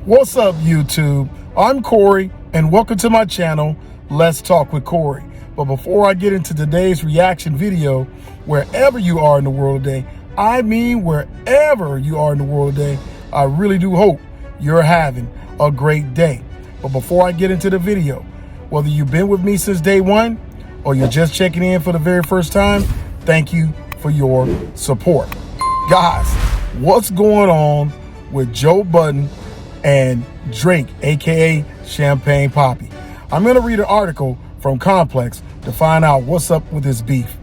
What's up, YouTube? I'm Cory, and welcome to my channel, Let's Talk with Cory. But before I get into today's reaction video, wherever you are in the world today, I mean wherever you are in the world today, I really do hope you're having a great day. But before I get into the video, whether you've been with me since day one or you're just checking in for the very first time, thank you for your support. Guys, what's going on with Joe Budden and Drake, aka Champagne Papi? I'm going to read an article from Complex to find out what's up with this beef.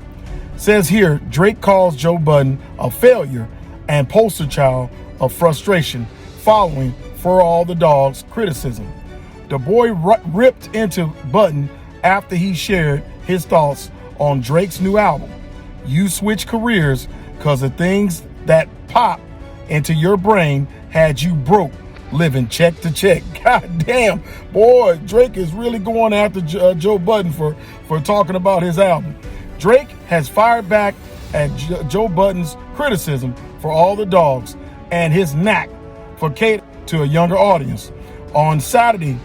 It says here, Drake calls Joe Budden a failure and poster child of frustration following For All the Dogs criticism. The boy ripped into Budden after he shared his thoughts on Drake's new album. You switch careers because the things that pop into your brain had you broke, living check to check. God damn, boy, Drake is really going after Joe Budden for talking about his album. Drake has fired back at Joe Budden's criticism for All the Dogs and his knack for catering to a younger audience. On Saturday,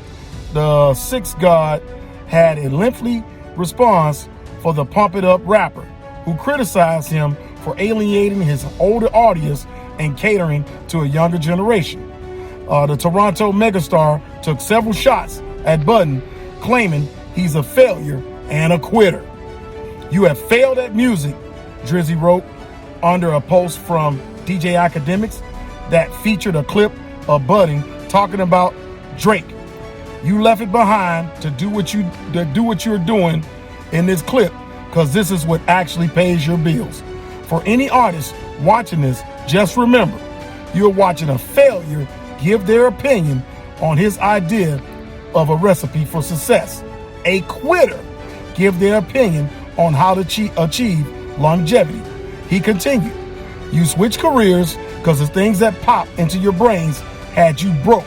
the Sixth God had a lengthy response for the Pump It Up rapper, who criticized him for alienating his older audience and catering to a younger generation. The Toronto megastar took several shots at Budden, claiming he's a failure and a quitter. You have failed at music, Drizzy wrote under a post from DJ Academics that featured a clip of Budden talking about Drake. You left it behind to do what you're doing in this clip, because this is what actually pays your bills. For any artist watching this, just remember, you're watching a failure give their opinion on his idea of a recipe for success. A quitter give their opinion on how to achieve longevity. He continued, you switch careers because the things that pop into your brains had you broke,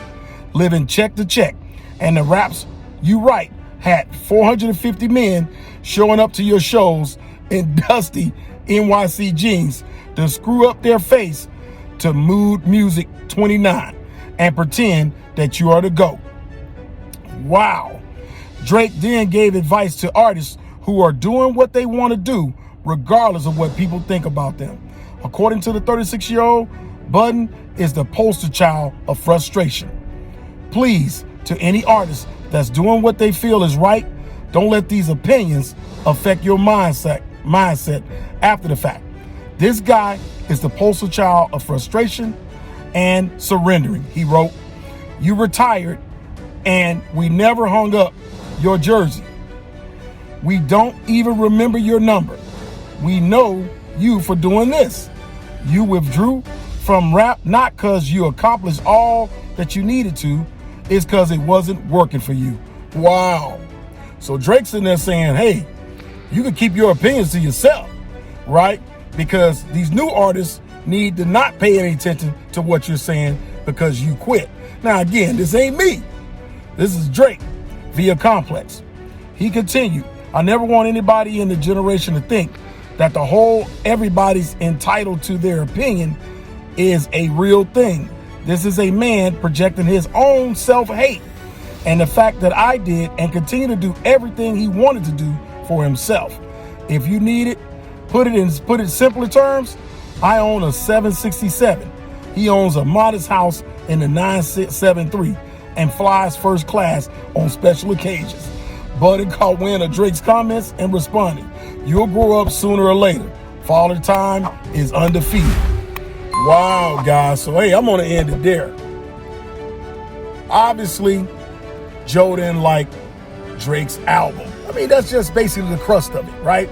living check to check. And the raps you write had 450 men showing up to your shows in dusty NYC jeans to screw up their face to Mood Music 29 and pretend that you are the GOAT. Wow. Drake then gave advice to artists who are doing what they want to do, regardless of what people think about them. According to the 36-year-old, Budden is the poster child of frustration. Please, to any artist that's doing what they feel is right, don't let these opinions affect your mindset after the fact. This guy is the poster child of frustration and surrendering. He wrote, you retired and we never hung up your jersey. We don't even remember your number. We know you for doing this. You withdrew from rap not because you accomplished all that you needed to, it's because it wasn't working for you. Wow. So Drake's in there saying, hey, you can keep your opinions to yourself, right? Because these new artists need to not pay any attention to what you're saying because you quit. Now, again, this ain't me. This is Drake via Complex. He continued, I never want anybody in the generation to think that the whole everybody's entitled to their opinion is a real thing. This is a man projecting his own self-hate and the fact that I did and continue to do everything he wanted to do for himself. If you need it, put it in simpler terms, I own a 767. He owns a modest house in the 973 and flies first class on special occasions. Budden caught wind of Drake's comments and responded, you'll grow up sooner or later. Father Time is undefeated. Wow, guys. So, hey, I'm going to end it there. Obviously, Joe didn't like Drake's album. I mean, that's just basically the crust of it, right?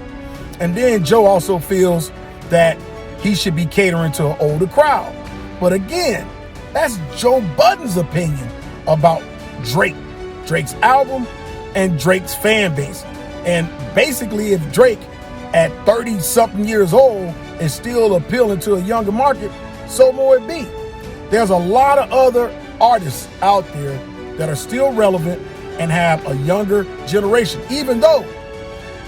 And then Joe also feels that he should be catering to an older crowd. But again, that's Joe Budden's opinion about Drake's album and Drake's fan base. And basically, if Drake at 30-something years old is still appealing to a younger market, so more it be. There's a lot of other artists out there that are still relevant and have a younger generation, even though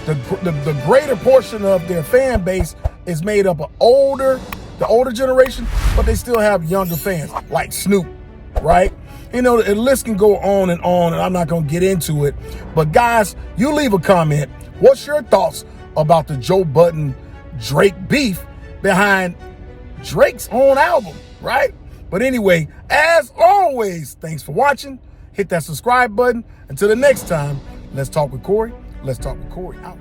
the greater portion of their fan base is made up of the older generation, but they still have younger fans like Snoop, right? You know, the list can go on, and I'm not going to get into it. But guys, you leave a comment. What's your thoughts about the Joe Budden Drake beef behind Drake's own album, right? But anyway, as always, thanks for watching. Hit that subscribe button. Until the next time, let's talk with Cory. Let's talk with Cory out.